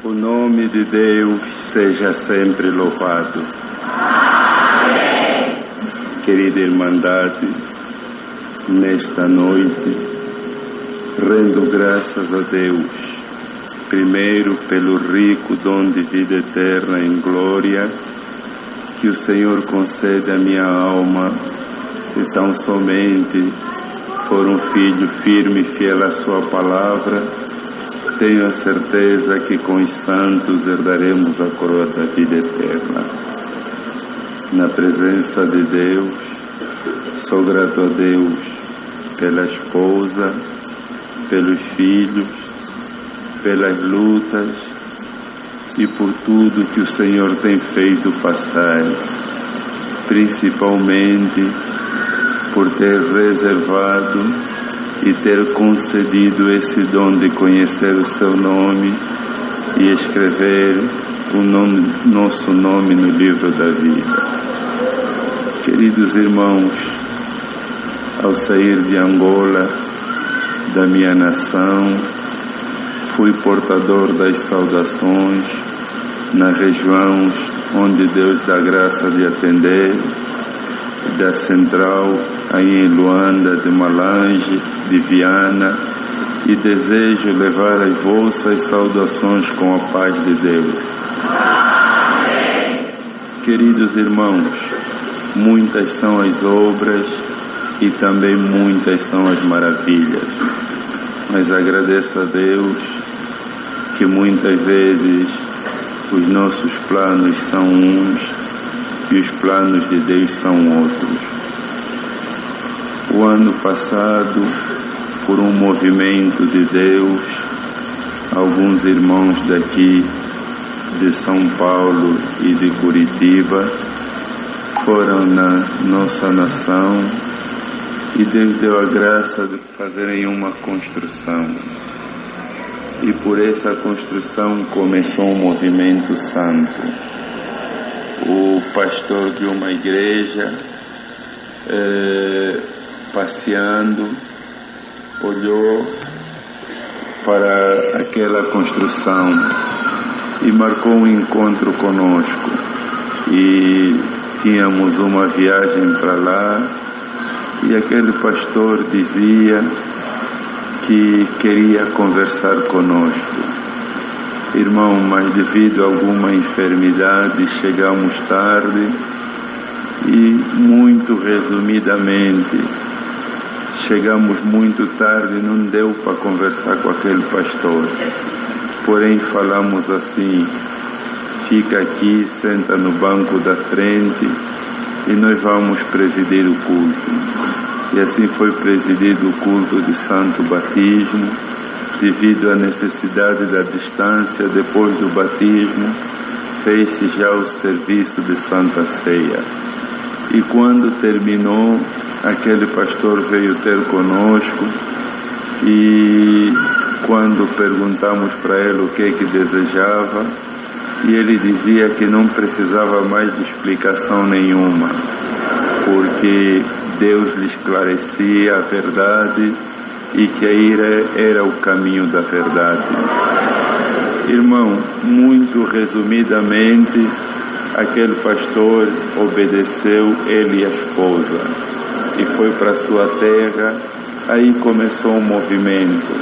O nome de Deus seja sempre louvado. Amém. Querida Irmandade, nesta noite, rendo graças a Deus, primeiro pelo rico dom de vida eterna em glória, que o Senhor concede à minha alma, se tão somente for um filho firme e fiel à sua palavra. Tenho a certeza que com os santos herdaremos a coroa da vida eterna. Na presença de Deus, sou grato a Deus pela esposa, pelos filhos, pelas lutas e por tudo que o Senhor tem feito passar, principalmente por ter reservado e ter concedido esse dom de conhecer o seu nome e escrever nosso nome no livro da vida. Queridos irmãos, ao sair de Angola, da minha nação, fui portador das saudações na região onde Deus dá graça de atender, da Central, aí em Luanda, de Malange, de Viana, e desejo levar as vossas saudações com a paz de Deus. Amém. Queridos irmãos, muitas são as obras e também muitas são as maravilhas, mas agradeço a Deus que muitas vezes os nossos planos são uns e os planos de Deus são outros. O ano passado, por um movimento de Deus, alguns irmãos daqui de São Paulo e de Curitiba foram na nossa nação e Deus deu a graça de fazerem uma construção. E por essa construção começou um movimento santo. O pastor de uma igreja, passeando, olhou para aquela construção e marcou um encontro conosco. E tínhamos uma viagem para lá e aquele pastor dizia que queria conversar conosco. Irmão, mas devido a alguma enfermidade chegamos tarde e, muito resumidamente, chegamos muito tarde, não deu para conversar com aquele pastor. Porém falamos assim: fica aqui, senta no banco da frente e nós vamos presidir o culto. E assim foi presidido o culto de santo batismo. Devido à necessidade da distância, depois do batismo, fez-se já o serviço de Santa Ceia. E quando terminou, aquele pastor veio ter conosco e quando perguntamos para ele o que desejava, e ele dizia que não precisava mais de explicação nenhuma, porque Deus lhe esclarecia a verdade e que a ira era o caminho da verdade. Irmão, muito resumidamente, aquele pastor obedeceu, ele e a esposa, e foi para sua terra. Aí começou um movimento.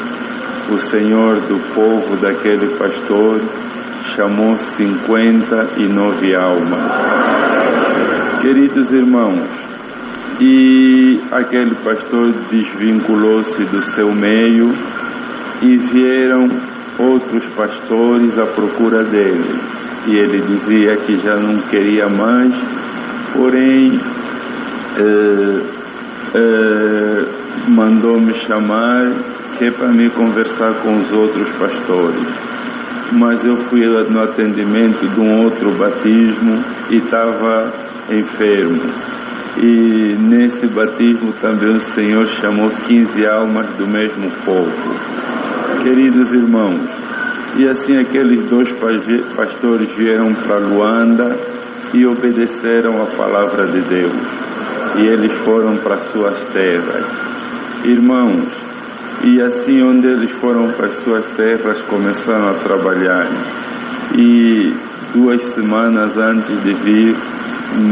O Senhor do povo daquele pastor chamou 59 almas. Queridos irmãos, e aquele pastor desvinculou-se do seu meio e vieram outros pastores à procura dele. E ele dizia que já não queria mais, porém mandou-me chamar que é para me conversar com os outros pastores. Mas eu fui no atendimento de um outro batismo e estava enfermo. E nesse batismo também o Senhor chamou 15 almas do mesmo povo. Queridos irmãos, e assim aqueles dois pastores vieram para Luanda e obedeceram a palavra de Deus. E eles foram para suas terras. Irmãos, e assim onde eles foram para suas terras começaram a trabalhar. E 2 semanas antes de vir,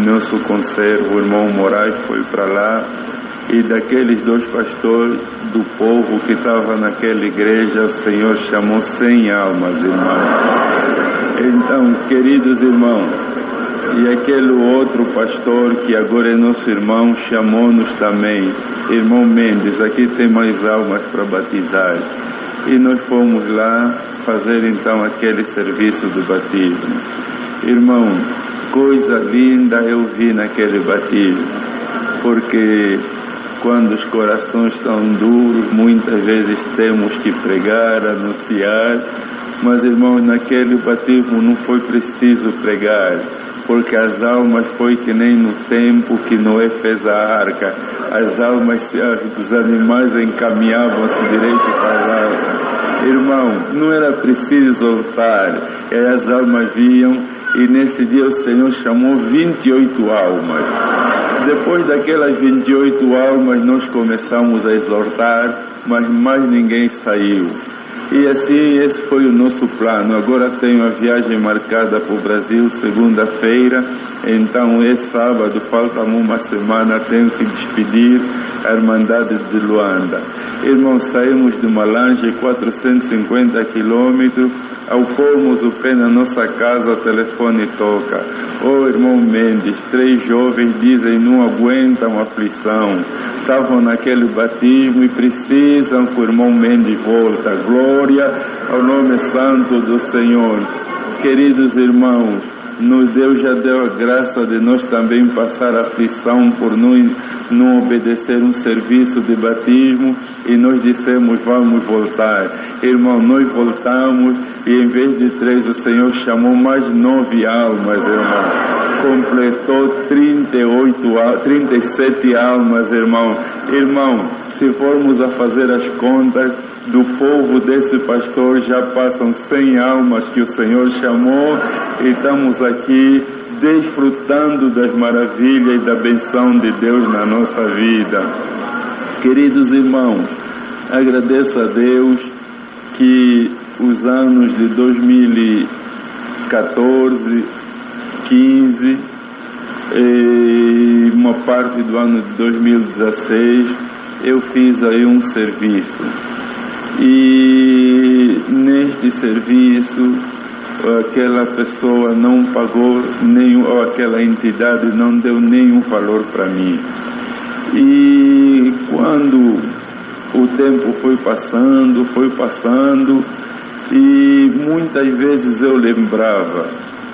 nosso conservo, o irmão Moraes, foi para lá, e daqueles 2 pastores do povo que estavam naquela igreja, o Senhor chamou 100 almas, irmão. Então, queridos irmãos, e aquele outro pastor que agora é nosso irmão, chamou-nos também: irmão Mendes, aqui tem mais almas para batizar. E nós fomos lá fazer então aquele serviço do batismo. Irmão, coisa linda eu vi naquele batismo, porque quando os corações estão duros, muitas vezes temos que pregar, anunciar, mas irmãos, naquele batismo não foi preciso pregar, porque as almas foi que nem no tempo que Noé fez a arca. As almas, os animais encaminhavam-se direito para lá. Irmão, não era preciso soltar, as almas vinham, e nesse dia o Senhor chamou 28 almas. Depois daquelas 28 almas nós começamos a exortar, mas mais ninguém saiu. E assim, esse foi o nosso plano. Agora tenho a viagem marcada para o Brasil, segunda-feira. Então, esse sábado, falta-me uma semana, tenho que despedir a Irmandade de Luanda. Irmãos, saímos de Malange, 450 quilômetros. Ao pormos o pé na nossa casa, o telefone toca. Irmão Mendes, 3 jovens dizem não aguentam a aflição. Estavam naquele batismo e precisam que o irmão Mendes volta. Glória ao nome santo do Senhor. Queridos irmãos, Deus já deu a graça de nós também passar a aflição por não obedecer um serviço de batismo, e nós dissemos vamos voltar. Irmão, nós voltamos, e em vez de 3 o Senhor chamou mais 9 almas, irmão. Completou 37 almas, irmão. Irmão, se formos a fazer as contas, do povo desse pastor já passam 100 almas que o Senhor chamou, e estamos aqui desfrutando das maravilhas e da benção de Deus na nossa vida. Queridos irmãos, agradeço a Deus que os anos de 2014, 15 e uma parte do ano de 2016 eu fiz aí um serviço. E neste serviço aquela pessoa não pagou nenhum, ou aquela entidade não deu nenhum valor para mim. E quando o tempo foi passando, e muitas vezes eu lembrava,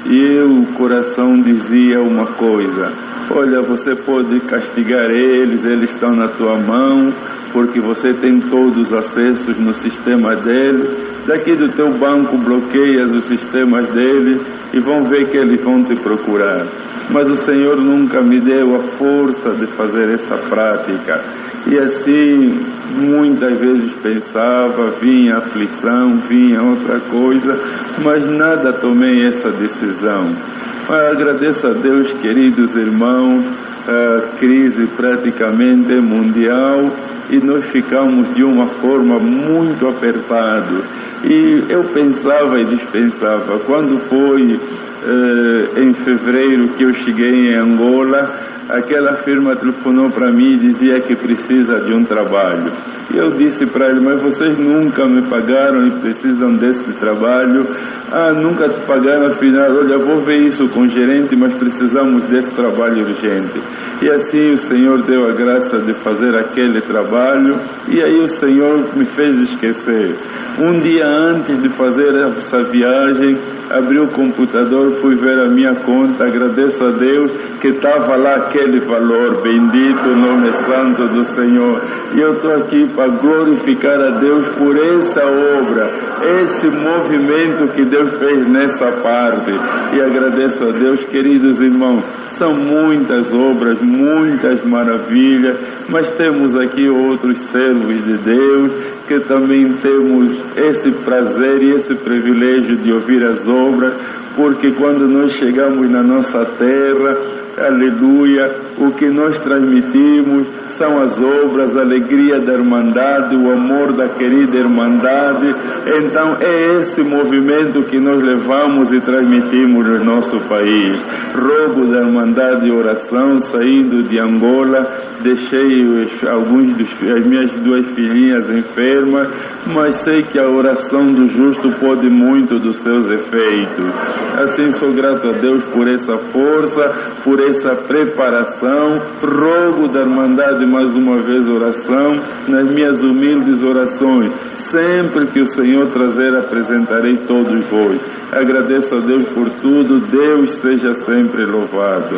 e o coração dizia uma coisa: olha, você pode castigar eles estão na tua mão, porque você tem todos os acessos no sistema dele. Daqui do teu banco bloqueias os sistemas dele e vão ver que eles vão te procurar. Mas o Senhor nunca me deu a força de fazer essa prática. E assim, muitas vezes pensava, vinha aflição, vinha outra coisa, mas nada tomei essa decisão. Agradeço a Deus, queridos irmãos, a crise praticamente mundial, e nós ficamos de uma forma muito apertada. E eu pensava e dispensava. Quando foi em fevereiro que eu cheguei em Angola, aquela firma telefonou para mim e dizia que precisa de um trabalho. E eu disse para ele: mas vocês nunca me pagaram e precisam desse trabalho? Nunca te pagaram, afinal, olha, vou ver isso com o gerente, mas precisamos desse trabalho urgente. E assim o Senhor deu a graça de fazer aquele trabalho, e aí o Senhor me fez esquecer. Um dia antes de fazer essa viagem, abri o computador, fui ver a minha conta, agradeço a Deus que estava lá aquele valor, bendito o nome santo do Senhor. E eu estou aqui para glorificar a Deus por essa obra, esse movimento que Deus fez nessa parte. E agradeço a Deus, queridos irmãos, são muitas obras, muitas maravilhas, mas temos aqui outros servos de Deus que também temos esse prazer e esse privilégio de ouvir as obras, porque quando nós chegamos na nossa terra, aleluia, o que nós transmitimos são as obras, a alegria da Irmandade, o amor da querida Irmandade. Então é esse movimento que nós levamos e transmitimos no nosso país. Rogo da Irmandade oração, saindo de Angola, deixei as minhas 2 filhinhas enfermas, mas sei que a oração do justo pode muito dos seus efeitos. Assim sou grato a Deus por essa força, por essa preparação. Rogo da Irmandade mais uma vez oração, nas minhas humildes orações. Sempre que o Senhor trazer, apresentarei todos vós. Agradeço a Deus por tudo. Deus seja sempre louvado.